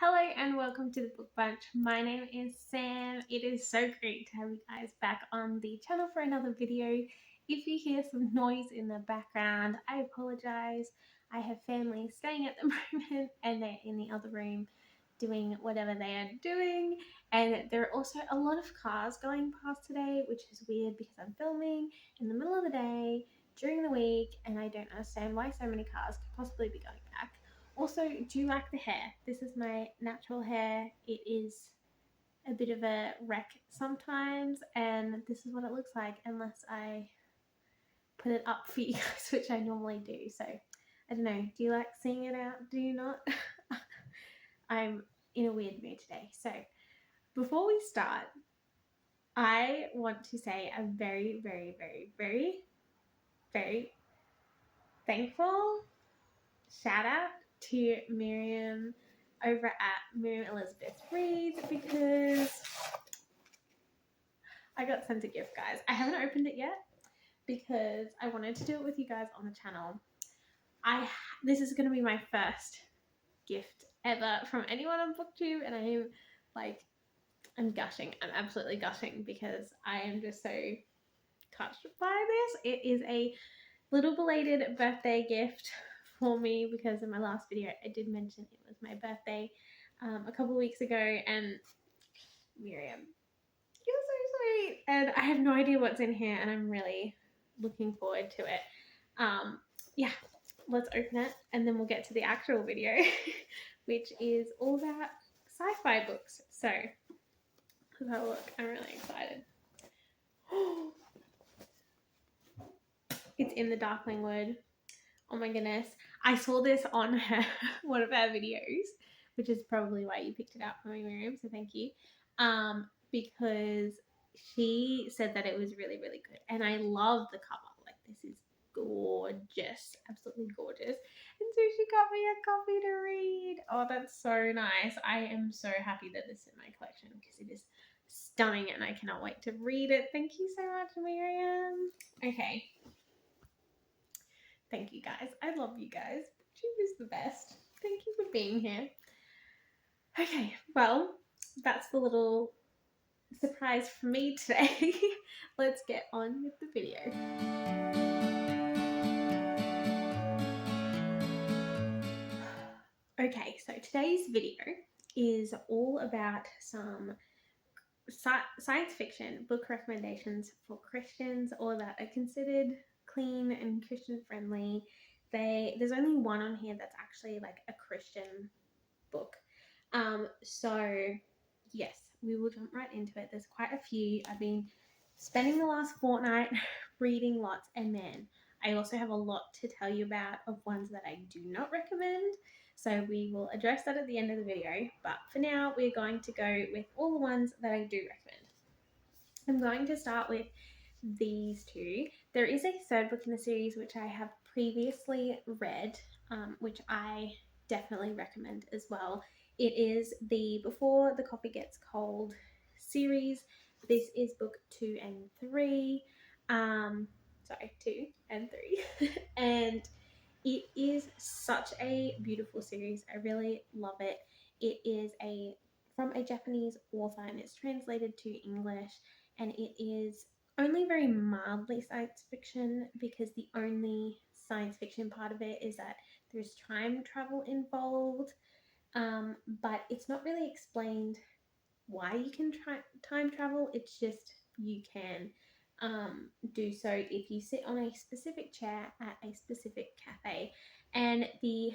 Hello and welcome to the Book Bunch. My name is Sam. It is so great to have you guys back on the channel for another video. If you hear some noise in the background, I apologize. I have family staying at the moment and they're in the other room doing whatever they are doing. And there are also a lot of cars going past today, which is weird because I'm filming in the middle of the day during the week and I don't understand why so many cars could possibly be going back. Also, do you like the hair? This is my natural hair. It is a bit of a wreck sometimes, and this is what it looks like unless I put it up for you guys, which I normally do. So, I don't know. Do you like seeing it out? Do you not? I'm in a weird mood today. So, before we start, I want to say a very, very, very, very, very thankful shout out to Miriam over at Miriam Elizabeth Reads because I got sent a gift, guys. I haven't opened it yet because I wanted to do it with you guys on the channel. This is going to be my first gift ever from anyone on BookTube, and I'm gushing. I'm absolutely gushing because I am just so touched by this. It is a little belated birthday gift for me because in my last video I did mention it was my birthday a couple weeks ago, and Miriam, you're so sweet, and I have no idea what's in here and I'm really looking forward to it. Yeah, let's open it and then we'll get to the actual video which is all about sci-fi books. So let's have a look. I'm really excited. It's in the Darkling Wood. Oh my goodness. I saw this on one of her videos, which is probably why you picked it up for me, Miriam, so thank you. Because she said that it was really, really good. And I love the cover. Like, this is gorgeous. Absolutely gorgeous. And so she got me a copy to read. Oh, that's so nice. I am so happy that this is in my collection because it is stunning and I cannot wait to read it. Thank you so much, Miriam. Okay. Thank you guys. I love you guys. She was the best. Thank you for being here. Okay, well, that's the little surprise for me today. Let's get on with the video. Okay, so today's video is all about some science fiction book recommendations for Christians, or that are considered clean and Christian friendly. There's only one on here that's actually like a Christian book. So yes, we will jump right into it. There's quite a few. I've been spending the last fortnight reading lots, and man, I also have a lot to tell you about of ones that I do not recommend. So we will address that at the end of the video. But for now, we're going to go with all the ones that I do recommend. I'm going to start with these two. There is a third book in the series which I have previously read, which I definitely recommend as well. It is the Before the Coffee Gets Cold series. This is book 2 and 3. 2 and 3. And it is such a beautiful series. I really love it. It is from a Japanese author and it's translated to English, and it is only very mildly science fiction because the only science fiction part of it is that there's time travel involved, but it's not really explained why you can time travel. It's just you can do so if you sit on a specific chair at a specific cafe. And the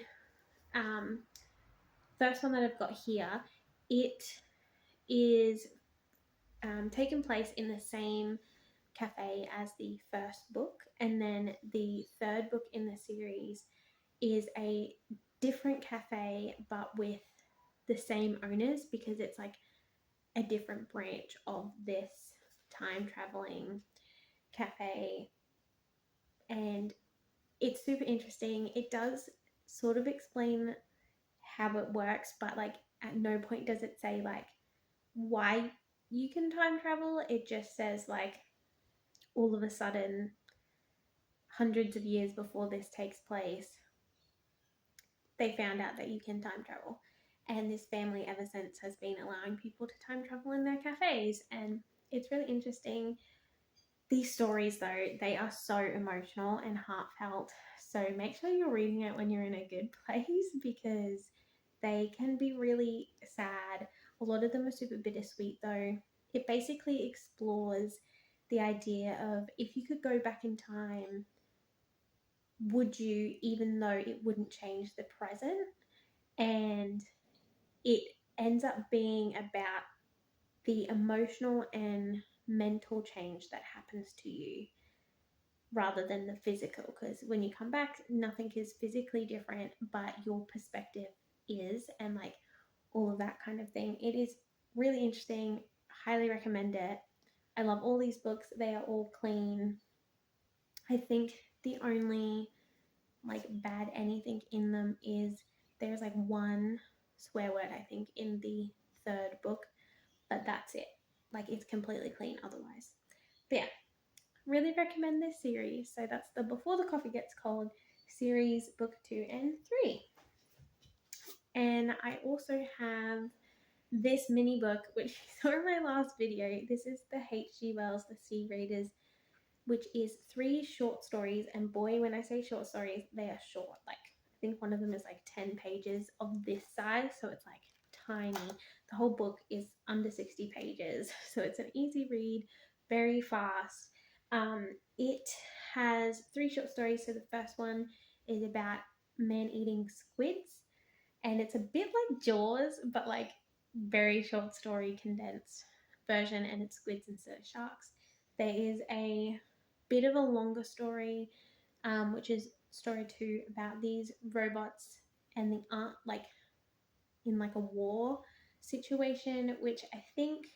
first one that I've got here, it is taken place in the same cafe as the first book, and then the third book in the series is a different cafe but with the same owners because it's like a different branch of this time traveling cafe, and it's super interesting. It does sort of explain how it works, but like at no point does it say like why you can time travel. It just says like all of a sudden hundreds of years before this takes place they found out that you can time travel. And this family ever since has been allowing people to time travel in their cafes. And it's really interesting. These stories, though, they are so emotional and heartfelt. So make sure you're reading it when you're in a good place, because they can be really sad. A lot of them are super bittersweet, though. It basically explores the idea of, if you could go back in time, would you, even though it wouldn't change the present? And it ends up being about the emotional and mental change that happens to you rather than the physical, because when you come back, nothing is physically different, but your perspective is, and like all of that kind of thing. It is really interesting. Highly recommend it. I love all these books. They are all clean. I think the only like bad anything in them is there's like one swear word, I think, in the third book, but that's it. Like, it's completely clean otherwise. But yeah, really recommend this series. So that's the Before the Coffee Gets Cold series, book 2 and 3. And I also have this mini book, which you saw in my last video. This is the H.G. Wells, The Sea Raiders, which is 3 short stories. And boy, when I say short stories, they are short. Like, I think one of them is like 10 pages of this size, so it's like tiny. The whole book is under 60 pages, so it's an easy read, very fast. It has 3 short stories. So the first one is about man-eating squids, and it's a bit like Jaws, but like very short story, condensed version, and it's squids instead of sharks. There is a bit of a longer story, which is story 2, about these robots and the art, like in like a war situation, which I think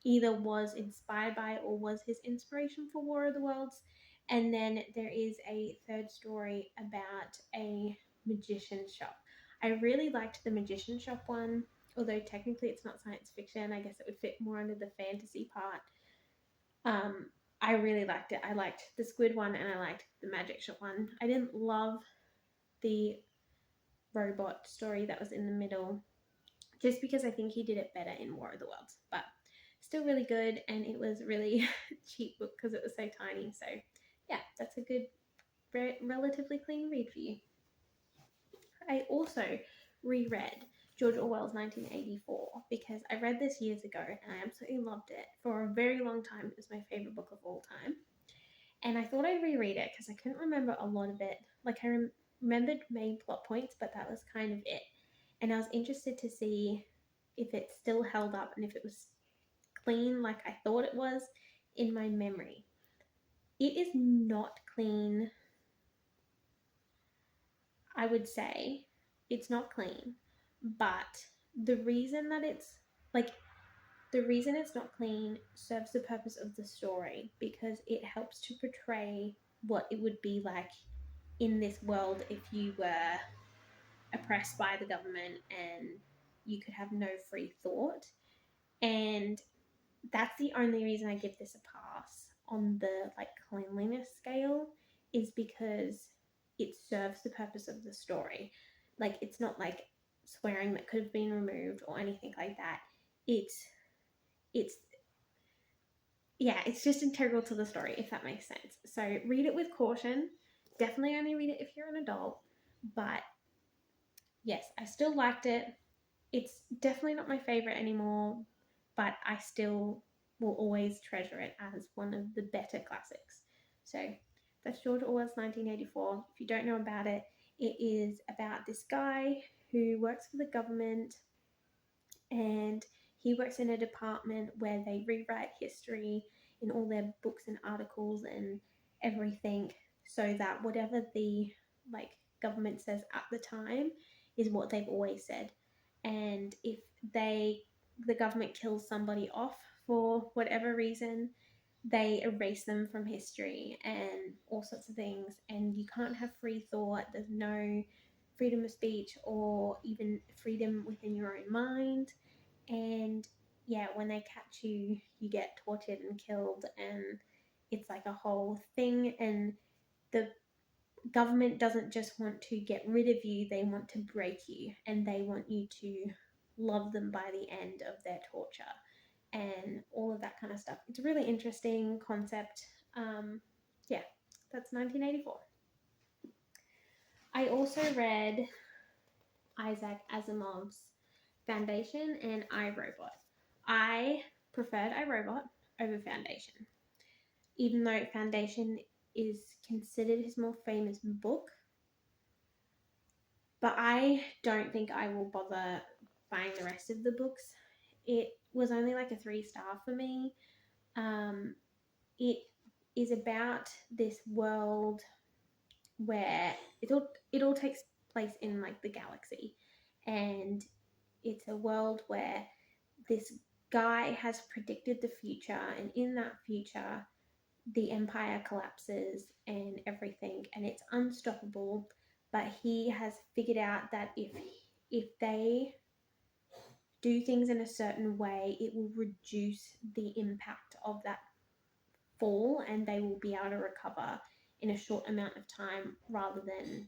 either was inspired by or was his inspiration for War of the Worlds. And then there is a third story about a magician shop. I really liked the magician shop one, although technically it's not science fiction. I guess it would fit more under the fantasy part. I really liked it. I liked the squid one and I liked the magic shop one. I didn't love the robot story that was in the middle, just because I think he did it better in War of the Worlds. But still really good, and it was really cheap book because it was so tiny. So yeah, that's a good, relatively clean read for you. I also reread George Orwell's 1984 because I read this years ago and I absolutely loved it. For a very long time, it was my favorite book of all time. And I thought I'd reread it because I couldn't remember a lot of it. Like, I remembered main plot points, but that was kind of it. And I was interested to see if it still held up and if it was clean like I thought it was in my memory. It is not clean, I would say. It's not clean, but the reason that the reason it's not clean serves the purpose of the story, because it helps to portray what it would be like in this world if you were oppressed by the government and you could have no free thought. And that's the only reason I give this a pass on the like cleanliness scale, is because it serves the purpose of the story. Like, it's not like swearing that could have been removed or anything like that. It's yeah, it's just integral to the story, if that makes sense. So read it with caution. Definitely only read it if you're an adult. But yes, I still liked it. It's definitely not my favorite anymore, but I still will always treasure it as one of the better classics. So that's George Orwell's 1984. If you don't know about it, it is about this guy who works for the government, and he works in a department where they rewrite history in all their books and articles and everything, so that whatever the like government says at the time is what they've always said. And if the government kills somebody off for whatever reason, they erase them from history and all sorts of things. And you can't have free thought. There's no freedom of speech or even freedom within your own mind. And yeah, when they catch you, you get tortured and killed, and it's like a whole thing. And the government doesn't just want to get rid of you, they want to break you, and they want you to love them by the end of their torture and all of that kind of stuff. It's a really interesting concept. Yeah, that's 1984. I also read Isaac Asimov's Foundation and I, Robot. I preferred I, Robot over Foundation, even though Foundation is considered his more famous book. But I don't think I will bother buying the rest of the books. It was only like a 3-star for me. It is about this world where it all takes place in like the galaxy, and it's a world where this guy has predicted the future, and in that future the empire collapses and everything, and it's unstoppable. But he has figured out that if they do things in a certain way, it will reduce the impact of that fall, and they will be able to recover in a short amount of time, rather than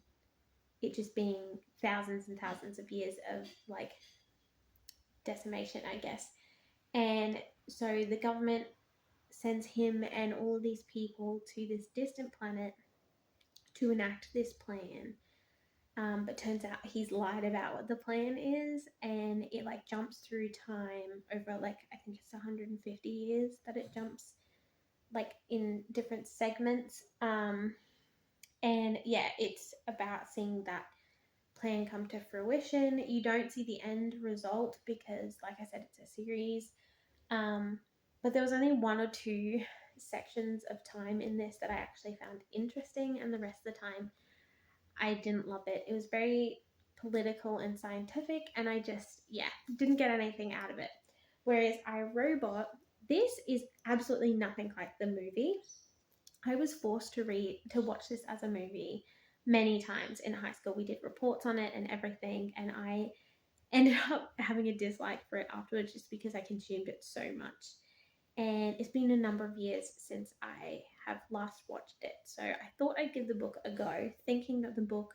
it just being thousands and thousands of years of like decimation, I guess. And so the government sends him and all of these people to this distant planet to enact this plan. But turns out he's lied about what the plan is, and it like jumps through time over like I think it's 150 years that it jumps, like in different segments. And yeah, it's about seeing that plan come to fruition. You don't see the end result because, like I said, it's a series. But there was only 1 or 2 sections of time in this that I actually found interesting, and the rest of the time I didn't love it. It was very political and scientific, and I just, didn't get anything out of it. Whereas I, Robot, this is absolutely nothing like the movie. I was forced to watch this as a movie many times in high school. We did reports on it and everything, and I ended up having a dislike for it afterwards just because I consumed it so much. And it's been a number of years since I have last watched it. So I thought I'd give the book a go, thinking that the book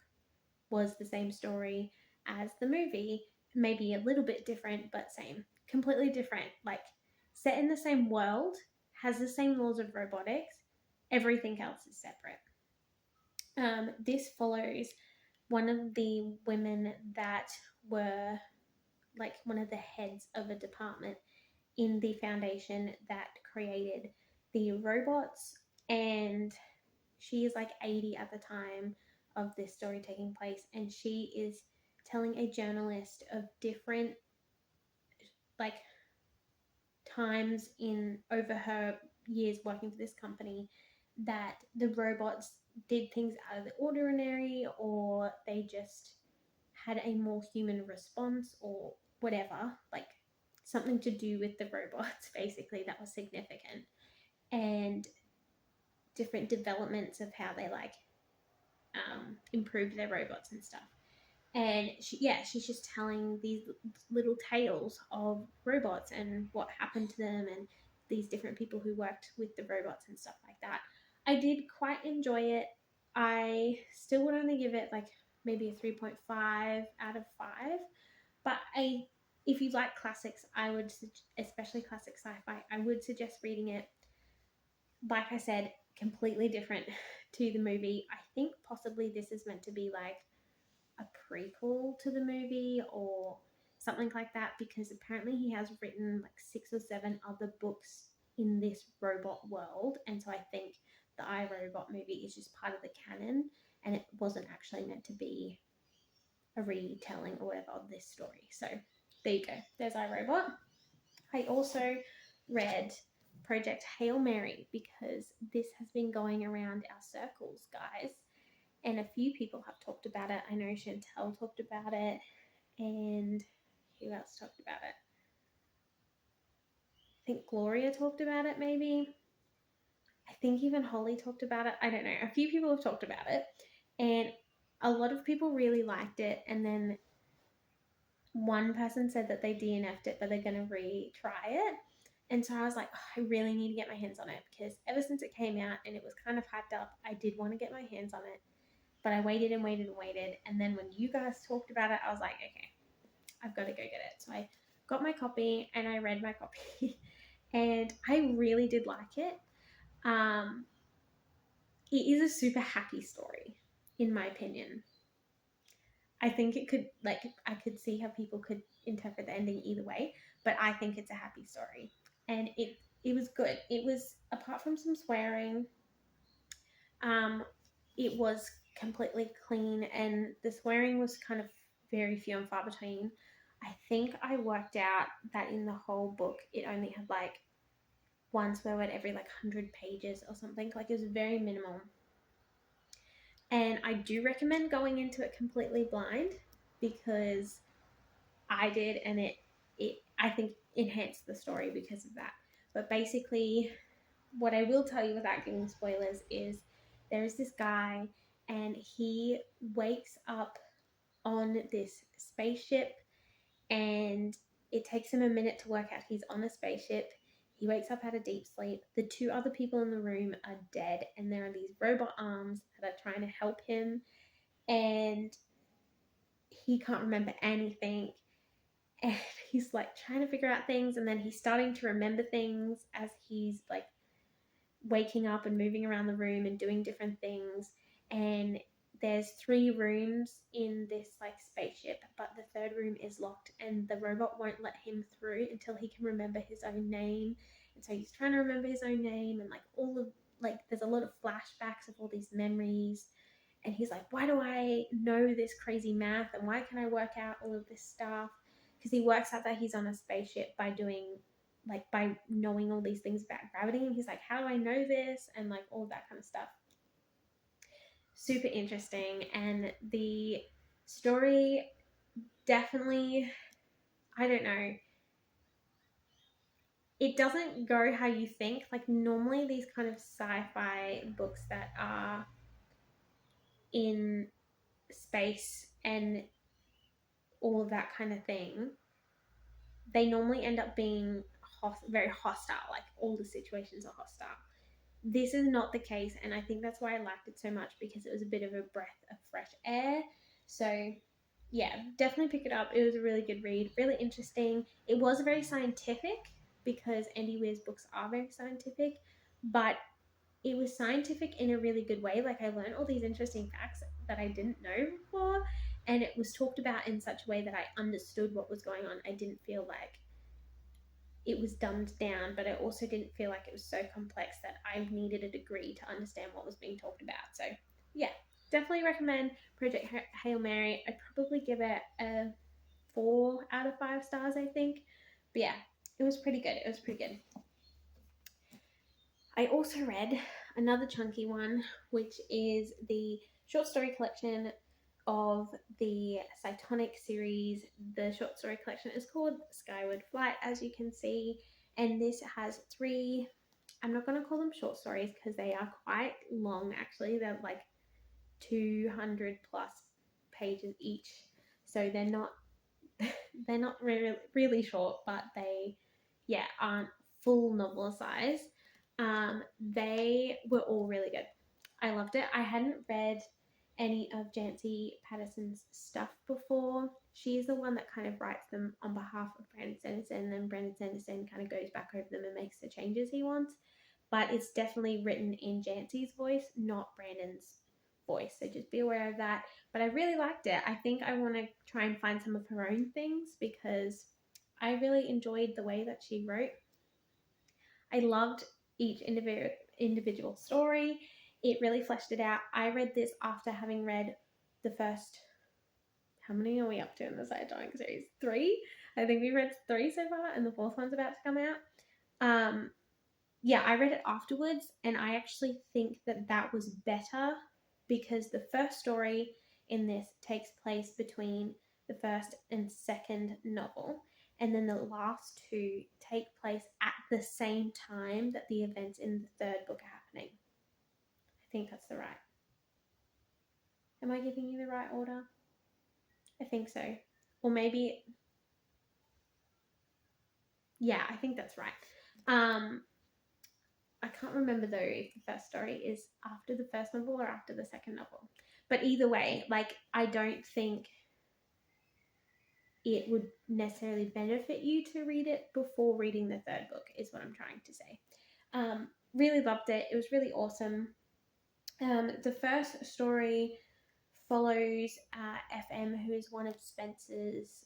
was the same story as the movie, maybe a little bit different, but same. Completely different. Like, set in the same world, has the same laws of robotics, everything else is separate. This follows one of the women that were like one of the heads of a department in the foundation that created the robots, and she is like 80 at the time of this story taking place, and she is telling a journalist of different like times in over her years working for this company that the robots did things out of the ordinary, or they just had a more human response, or whatever, like something to do with the robots basically that was significant, and different developments of how they like improved their robots and stuff. And she's just telling these little tales of robots and what happened to them, and these different people who worked with the robots and stuff like that. I did quite enjoy it. I still would only give it like maybe a 3.5 out of 5. But if you like classics, I would, especially classic sci-fi, I would suggest reading it. Like I said, completely different to the movie. I think possibly this is meant to be like a prequel to the movie or something like that, because apparently he has written like 6 or 7 other books in this robot world, and so I think the I, Robot movie is just part of the canon, and it wasn't actually meant to be a retelling or whatever of this story. So there you go, there's I, Robot. I also read Project Hail Mary because this has been going around our circles, guys, and a few people have talked about it. I know Chantel talked about it, and who else talked about it? I think Gloria talked about it, maybe. I think even Holly talked about it. I don't know. A few people have talked about it, and a lot of people really liked it, and then one person said that they DNF'd it, but they're going to retry it. And so I was like, oh, I really need to get my hands on it, because ever since it came out and it was kind of hyped up, I did want to get my hands on it. But I waited and waited and waited. And then when you guys talked about it, I was like, okay, I've got to go get it. So I got my copy and I read my copy and I really did like it. It is a super happy story, in my opinion. I think it could, like, I could see how people could interpret the ending either way, but I think it's a happy story. And it was good. It was, apart from some swearing, it was completely clean, and the swearing was kind of very few and far between. I think I worked out that in the whole book, it only had like one swear word every like 100 pages or something. Like, it was very minimal. And I do recommend going into it completely blind, because I did, and it I think enhanced the story because of that. But basically, what I will tell you without giving spoilers is there is this guy, and he wakes up on this spaceship, and it takes him a minute to work out he's on a spaceship. He wakes up out of deep sleep. The two other people in the room are dead, and there are these robot arms that are trying to help him, and he can't remember anything. And he's like trying to figure out things, and then he's starting to remember things as he's like waking up and moving around the room and doing different things. And there's 3 rooms in this like spaceship, but the third room is locked, and the robot won't let him through until he can remember his own name. And so he's trying to remember his own name, and like all of, like, there's a lot of flashbacks of all these memories. And he's like, why do I know this crazy math, and why can I work out all of this stuff? Because he works out that he's on a spaceship by doing, like, by knowing all these things about gravity. And he's like, how do I know this? And like all that kind of stuff. Super interesting. And the story definitely, I don't know, it doesn't go how you think. Like, normally these kind of sci-fi books that are in space and all of that kind of thing, they normally end up being very hostile. Like, all the situations are hostile. This is not the case, and I think that's why I liked it so much, because it was a bit of a breath of fresh air. So yeah, definitely pick it up. It was a really good read, really interesting. It was very scientific, because Andy Weir's books are very scientific, but it was scientific in a really good way. Like, I learned all these interesting facts that I didn't know before, and it was talked about in such a way that I understood what was going on. I didn't feel like it was dumbed down, but I also didn't feel like it was so complex that I needed a degree to understand what was being talked about. So yeah, definitely recommend Project Hail Mary. I'd probably give it a 4 out of 5 stars, I think. But yeah, it was pretty good. It was pretty good. I also read another chunky one, which is the short story collection of the Cytonic series. The short story collection is called Skyward Flight, as you can see, and this has 3, I'm not going to call them short stories because they are quite long, actually. They're like 200 plus pages each, so they're not really short, but they, yeah, aren't full novel size. They were all really good. I loved it. I hadn't read any of Jancy Patterson's stuff before. She's the one that kind of writes them on behalf of Brandon Sanderson, and then Brandon Sanderson kind of goes back over them and makes the changes he wants. But it's definitely written in Jancy's voice, not Brandon's voice. So just be aware of that. But I really liked it. I think I want to try and find some of her own things, because I really enjoyed the way that she wrote. I loved each individual story. It really fleshed it out. I read this after having read the first, how many are we up to in the Cytonic series? 3? I think we read 3 so far, and the 4th one's about to come out. Yeah, I read it afterwards, and I actually think that that was better, because the first story in this takes place between the first and second novel, and then the last 2 take place at the same time that the events in the 3rd book are happening. I think that's the right. Am I giving you the right order? I think so. Or maybe, yeah, I think that's right. I can't remember though if the first story is after the first novel or after the second novel. But either way, like, I don't think it would necessarily benefit you to read it before reading the third book, is what I'm trying to say. Really loved it. It was really awesome. The first story follows FM, who is one of Spencer's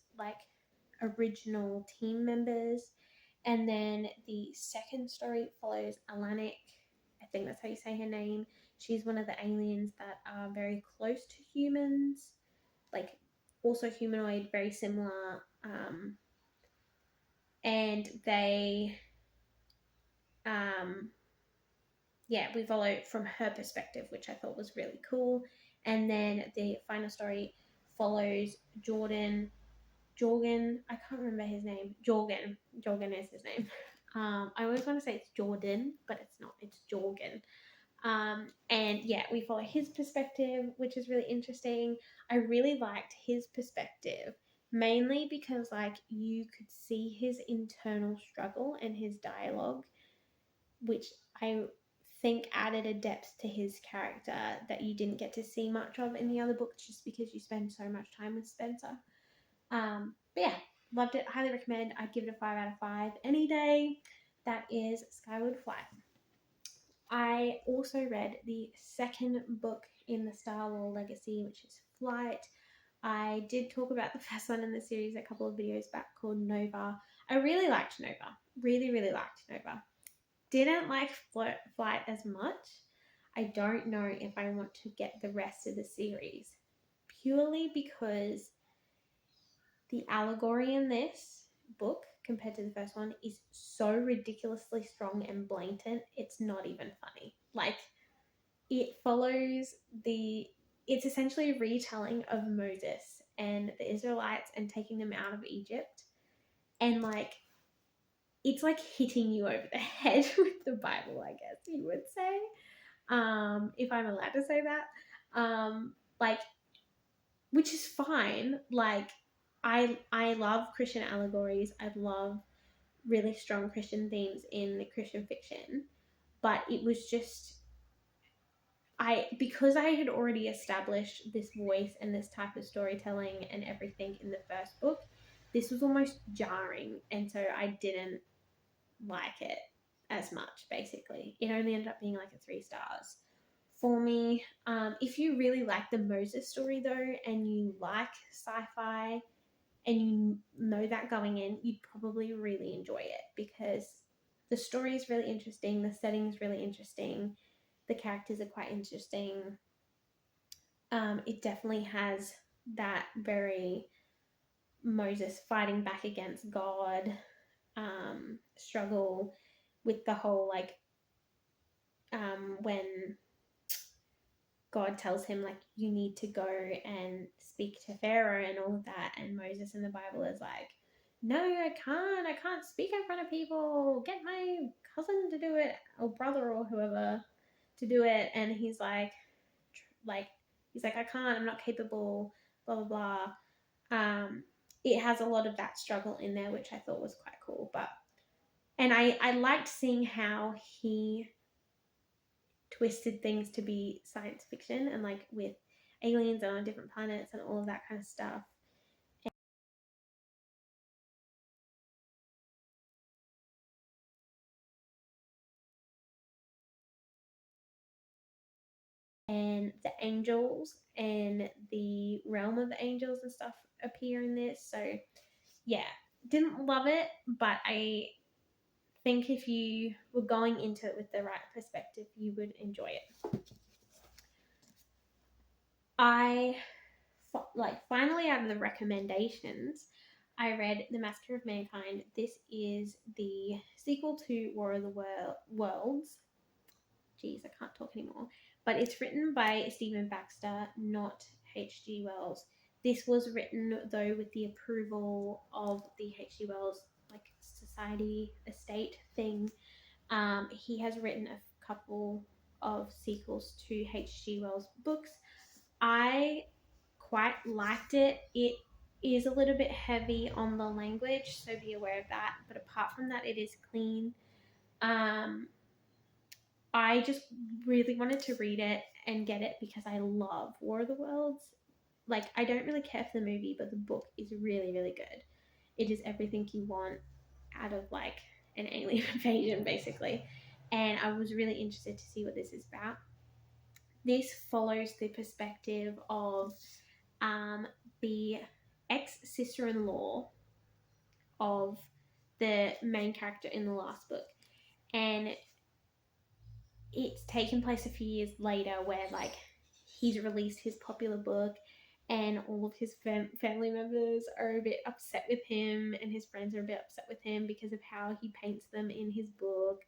original team members, and then the second story follows Alanik. I think that's how you say her name. She's one of the aliens that are very close to humans, like also humanoid, very similar. And they, we follow from her perspective, which I thought was really cool. And then the final story follows Jorgen. I can't remember his name. Jorgen is his name. I always want to say it's Jordan, but it's not. It's Jorgen. And yeah, we follow his perspective, which is really interesting. I really liked his perspective, mainly because you could see his internal struggle and his dialogue, which I think added a depth to his character that you didn't get to see much of in the other books, just because you spend so much time with Spencer. But yeah, loved it. Highly recommend. I'd give it a 5 out of 5 any day. That is Skyward Flight. I also read the second book in the Star Wars legacy, which is Flight. I did talk about the first one in the series a couple of videos back, called Nova. I really liked Nova. Really, really liked Nova. Didn't like Flight as much. I don't know if I want to get the rest of the series, purely because the allegory in this book compared to the first one is so ridiculously strong and blatant, it's not even funny. It follows it's essentially a retelling of Moses and the Israelites and taking them out of Egypt. And it's hitting you over the head with the Bible, I guess you would say. If I'm allowed to say that. Which is fine. I love Christian allegories. I love really strong Christian themes in Christian fiction. But it was just, because I had already established this voice and this type of storytelling and everything in the first book, this was almost jarring. And so I didn't like it as much, basically. It only ended up being 3 stars for me. If you really like the Moses story, though, and you like sci-fi, and you know that going in, you'd probably really enjoy it, because the story is really interesting, the setting is really interesting, the characters are quite interesting. It definitely has that very Moses fighting back against God struggle, with the whole when God tells him you need to go and speak to Pharaoh and all of that, and Moses in the Bible is like, no, I can't speak in front of people, get my cousin to do it, or brother or whoever to do it. And he's like I can't, I'm not capable, blah blah blah. It has a lot of that struggle in there, which I thought was quite cool. And I liked seeing how he twisted things to be science fiction, and with aliens and on different planets and all of that kind of stuff. And the angels and the realm of the angels and stuff appear in this. So yeah, didn't love it, but I think if you were going into it with the right perspective, you would enjoy it. I finally, out of the recommendations, I read The Massacre of Mankind. This is the sequel to War of the Worlds. Jeez, I can't talk anymore. But it's written by Stephen Baxter, not H.G. Wells. This was written, though, with the approval of the H.G. Wells society estate thing. He has written a couple of sequels to H.G. Wells books. I quite liked it. It is a little bit heavy on the language, so be aware of that. But apart from that, it is clean. I just really wanted to read it and get it because I love War of the Worlds. like, I don't really care for the movie, but the book is really, really good. It is everything you want out of like an alien invasion, basically. And I was really interested to see what this is about. This follows the perspective of the ex sister in law of the main character in the last book. And it's taken place a few years later where like he's released his popular book and all of his family members are a bit upset with him and his friends are a bit upset with him because of how he paints them in his book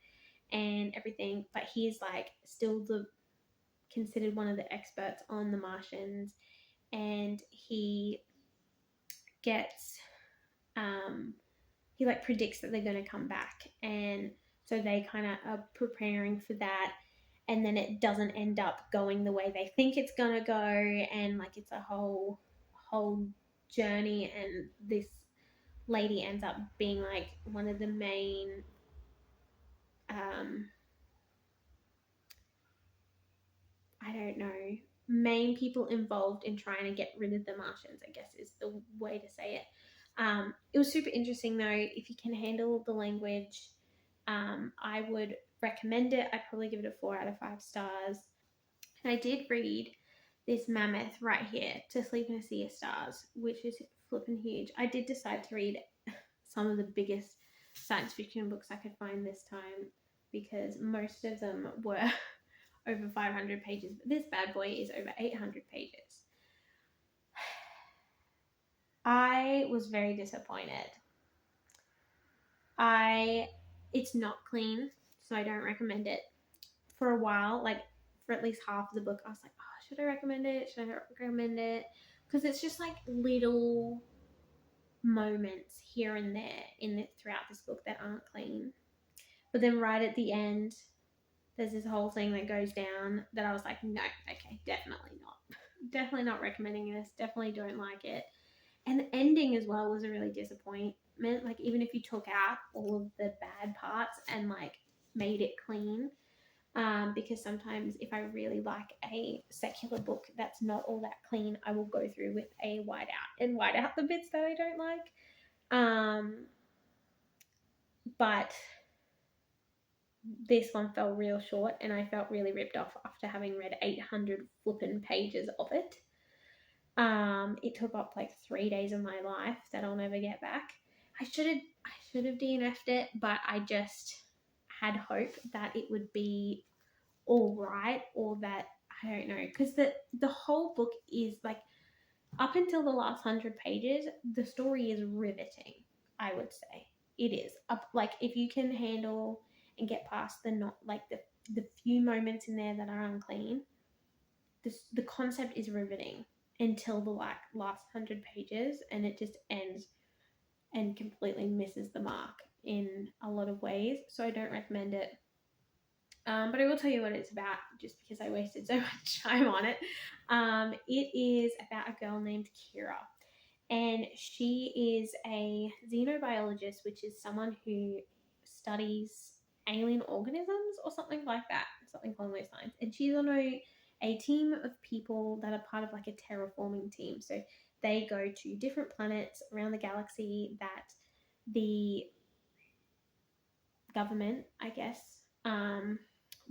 and everything, but he's like still the considered one of the experts on the Martians, and he gets he like predicts that they're going to come back, and so they kind of are preparing for that, and then it doesn't end up going the way they think it's going to go, and like it's a whole journey, and this lady ends up being like one of the main I don't know, main people involved in trying to get rid of the Martians, I guess is the way to say it. It was super interesting though. If you can handle the language, I would recommend it. I'd probably give it a 4 out of 5 stars. And I did read this mammoth right here, To Sleep in a Sea of Stars, which is flipping huge. I did decide to read some of the biggest science fiction books I could find this time because most of them were over 500 pages, but this bad boy is over 800 pages. I was very disappointed. It's not clean, so I don't recommend it. For a while, like for at least half of the book, I was like, oh, should I recommend it? Should I recommend it? Because it's just like little moments here and there throughout this book that aren't clean. But then right at the end, there's this whole thing that goes down that I was like, no, okay, definitely not. Definitely not recommending this. Definitely don't like it. And the ending as well was a really disappointment. Like, even if you took out all of the bad parts and like made it clean, because sometimes if I really like a secular book that's not all that clean, I will go through with a whiteout and white out the bits that I don't like. But this one fell real short and I felt really ripped off after having read 800 flippin' pages of it. It took up like 3 days of my life that I'll never get back. I should have DNF'd it, but I just had hope that it would be all right, or that I don't know, because the whole book is like, up until the last 100 pages, the story is riveting. I would say it is up, like if you can handle and get past the not like the few moments in there that are unclean, the concept is riveting until the like last 100 pages, and it just ends and completely misses the mark in a lot of ways. So I don't recommend it. But I will tell you what it's about, just because I wasted so much time on it. It is about a girl named Kira, and she is a xenobiologist, which is someone who studies alien organisms or something like that, something along those lines. And she's on a team of people that are part of like a terraforming team. So they go to different planets around the galaxy that the government, I guess,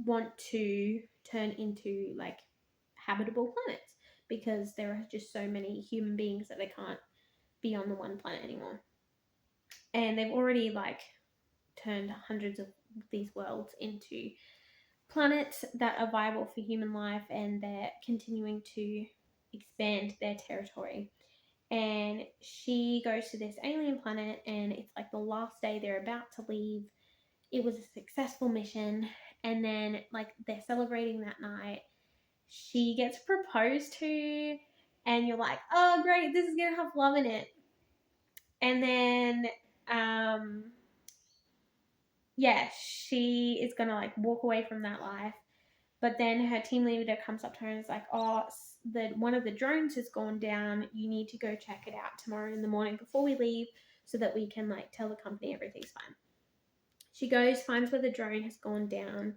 want to turn into like habitable planets, because there are just so many human beings that they can't be on the one planet anymore. And they've already like turned hundreds of these worlds into planets that are viable for human life, and they're continuing to expand their territory. And she goes to this alien planet, and it's like the last day they're about to leave. It was a successful mission, and then like they're celebrating that night. She gets proposed to, and you're like, oh great, this is gonna have love in it. And then yeah, she is gonna like walk away from that life. But then her team leader comes up to her and is like, oh, one of the drones has gone down. You need to go check it out tomorrow in the morning before we leave, so that we can like tell the company everything's fine. She goes, finds where the drone has gone down.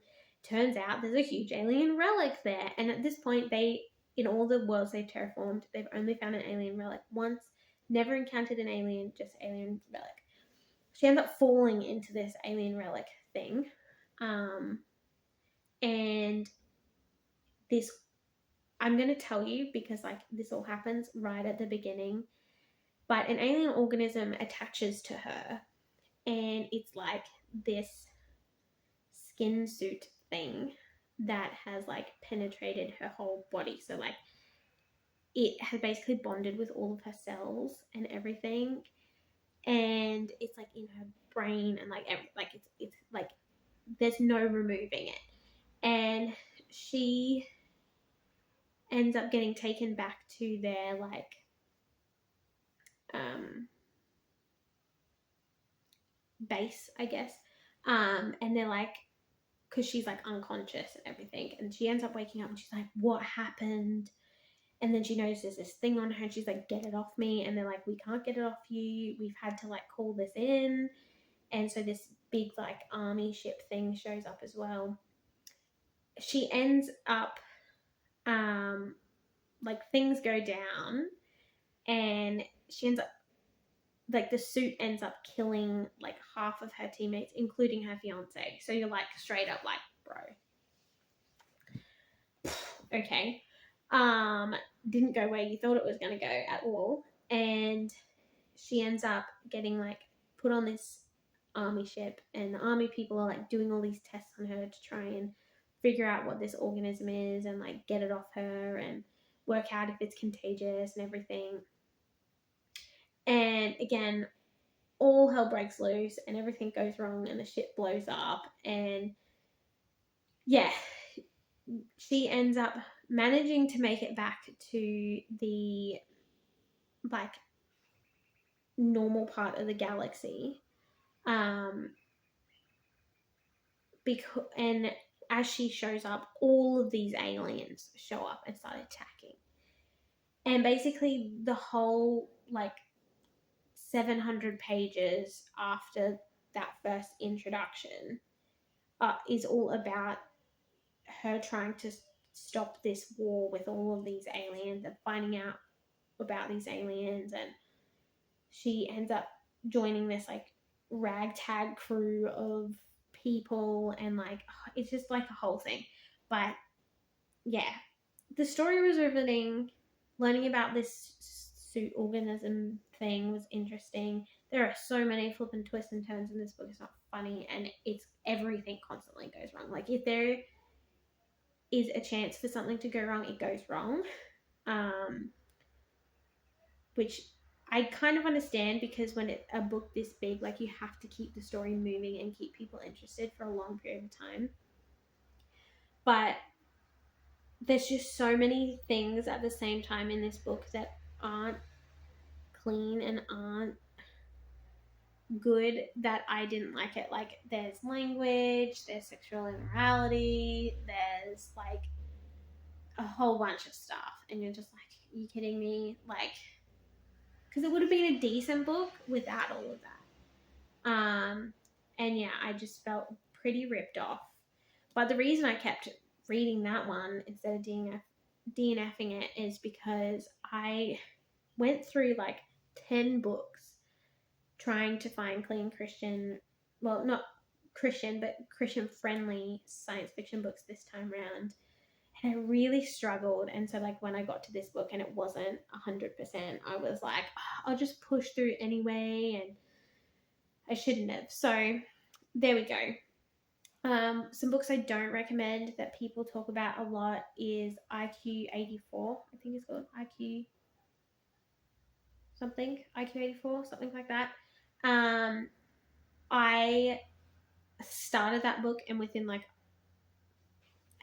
Turns out there's a huge alien relic there. And at this point, they in all the worlds they've terraformed, they've only found an alien relic once, never encountered an alien, just alien relic. She ends up falling into this alien relic thing. And this, I'm going to tell you because like this all happens right at the beginning, but an alien organism attaches to her, and it's like this skin suit thing that has like penetrated her whole body. So like it has basically bonded with all of her cells and everything, and it's like in her brain and like it's like there's no removing it. And she ends up getting taken back to their like base, I guess. And they're like, because she's like unconscious and everything, and she ends up waking up and she's like, what happened? And then she notices this thing on her and she's like, get it off me. And they're like, we can't get it off you, we've had to like call this in. And so this big like army ship thing shows up as well. She ends up like things go down, and she ends up like the suit ends up killing like half of her teammates, including her fiance. So you're like straight up like, bro, okay. Didn't go where you thought it was going to go at all. And she ends up getting like put on this army ship, and the army people are like doing all these tests on her to try and figure out what this organism is and like get it off her and work out if it's contagious and everything. And again, all hell breaks loose and everything goes wrong and the ship blows up. And yeah, she ends up managing to make it back to the like normal part of the galaxy. Because and as she shows up, all of these aliens show up and start attacking. And basically the whole like 700 pages after that first introduction is all about her trying to stop this war with all of these aliens and finding out about these aliens. And she ends up joining this like ragtag crew of people, and like it's just like a whole thing. But yeah, the story was riveting. Learning about this suit organism thing was interesting. There are so many flipping twists and turns in this book. It's not funny, and it's everything constantly goes wrong. Like if there is a chance for something to go wrong, it goes wrong. Which I kind of understand, because when a book this big, like you have to keep the story moving and keep people interested for a long period of time. But there's just so many things at the same time in this book that aren't clean and aren't good that I didn't like it. Like there's language, there's sexual immorality, there's like a whole bunch of stuff, and you're just like, are you kidding me? Like, because it would have been a decent book without all of that. And yeah, I just felt pretty ripped off. But the reason I kept reading that one instead of DNFing it is because I went through like 10 books trying to find clean Christian, well, not Christian, but Christian friendly science fiction books this time around. And I really struggled. And so like when I got to this book and it wasn't 100%, I was like, oh, I'll just push through anyway. And I shouldn't have. So there we go. Some books I don't recommend that people talk about a lot is IQ 84. I think it's called IQ something. IQ 84, something like that. I started that book, and within like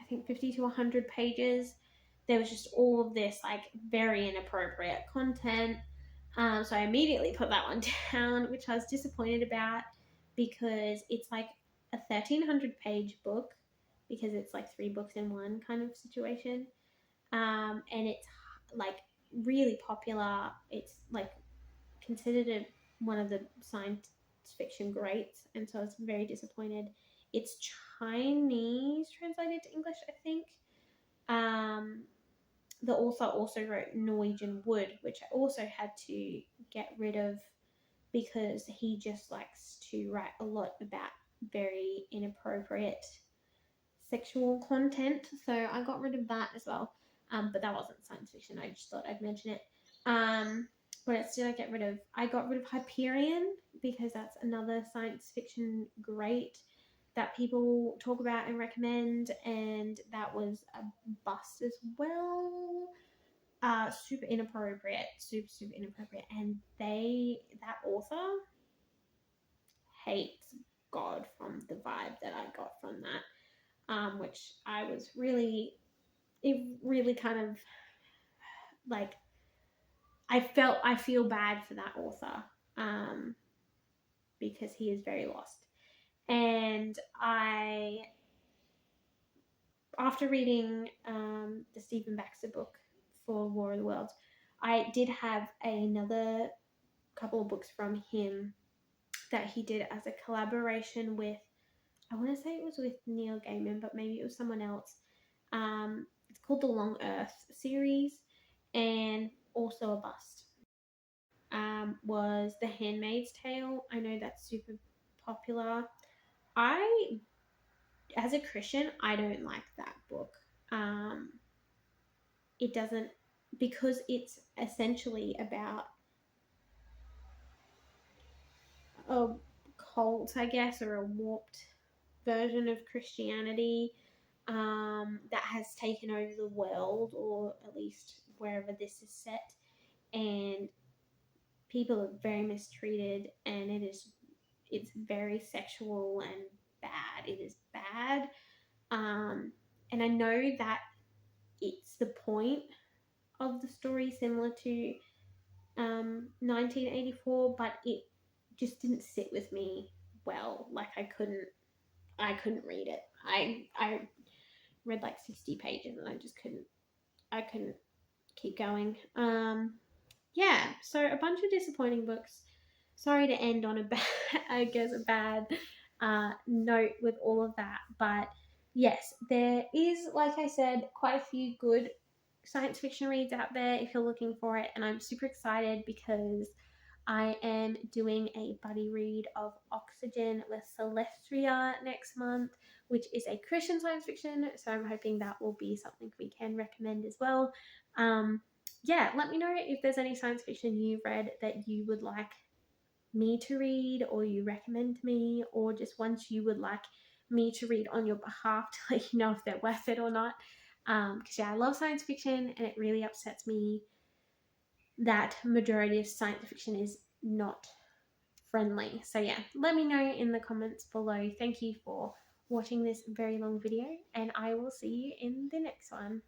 I think 50 to 100 pages, there was just all of this like very inappropriate content. So I immediately put that one down, which I was disappointed about, because it's like a 1,300 page book, because it's like 3 books in one kind of situation. And it's like really popular. It's like considered one of the science fiction greats, and so I was very disappointed. It's Chinese translated to English, I think. the author also wrote Norwegian Wood, which I also had to get rid of because he just likes to write a lot about very inappropriate sexual content. So I got rid of that as well. But that wasn't science fiction. I just thought I'd mention it. What else did I get rid of? I got rid of Hyperion because that's another science fiction great that people talk about and recommend, and that was a bust as well. Super inappropriate, super inappropriate, and that author hates God from the vibe that I got from that, which I was really, it really kind of like, I feel bad for that author, because he is very lost. And after reading the Stephen Baxter book for War of the Worlds, I did have another couple of books from him that he did as a collaboration with, I want to say it was with Neil Gaiman, but maybe it was someone else. It's called the Long Earth series, and also a bust was The Handmaid's Tale. I know that's super popular. As a Christian, I don't like that book. It doesn't, because it's essentially about a cult, I guess, or a warped version of Christianity that has taken over the world, or at least wherever this is set, and people are very mistreated, and it's very sexual and bad. It is bad, and I know that it's the point of the story, similar to 1984, but it just didn't sit with me well. Like I couldn't read it. I read like 60 pages and I couldn't keep going. Yeah, so a bunch of disappointing books. Sorry to end on a bad, I guess, a bad note with all of that, but yes, there is, like I said, quite a few good science fiction reads out there if you're looking for it, and I'm super excited because I am doing a buddy read of Oxygen with Celestria next month, which is a Christian science fiction, so I'm hoping that will be something we can recommend as well. Yeah, let me know if there's any science fiction you've read that you would like me to read, or you recommend me, or just ones you would like me to read on your behalf to let you know if they're worth it or not. Because yeah, I love science fiction, and it really upsets me that majority of science fiction is not friendly. So yeah, let me know in the comments below. Thank you for watching this very long video, and I will see you in the next one.